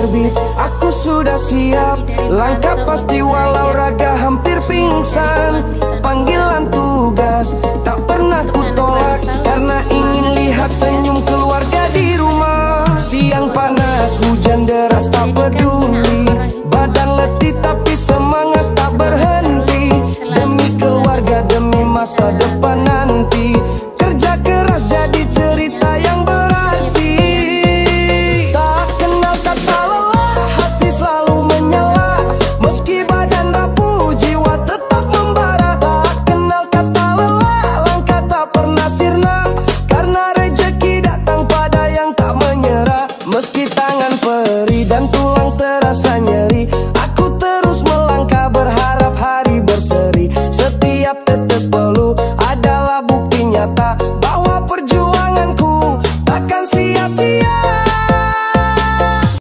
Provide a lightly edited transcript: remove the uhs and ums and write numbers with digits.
terbit, aku sudah siap. Langkah pasti walau raga hampir pingsan. Panggilan tugas tak pernah ku tolak, karena ingin lihat senyum keluarga di rumah. Siang panas, hujan deras tak peduli, badan letih tapi semangat tak berhenti. Demi keluarga, demi masa depan nanti, kerja keras jadi cerita yang berarti. Tak kenal kata lelah, hati selalu menyala. Meski badan rapuh, jiwa tetap membara. Tak kenal kata lelah, langkah tak pernah sirna, karena rezeki datang pada yang tak menyerah. Meski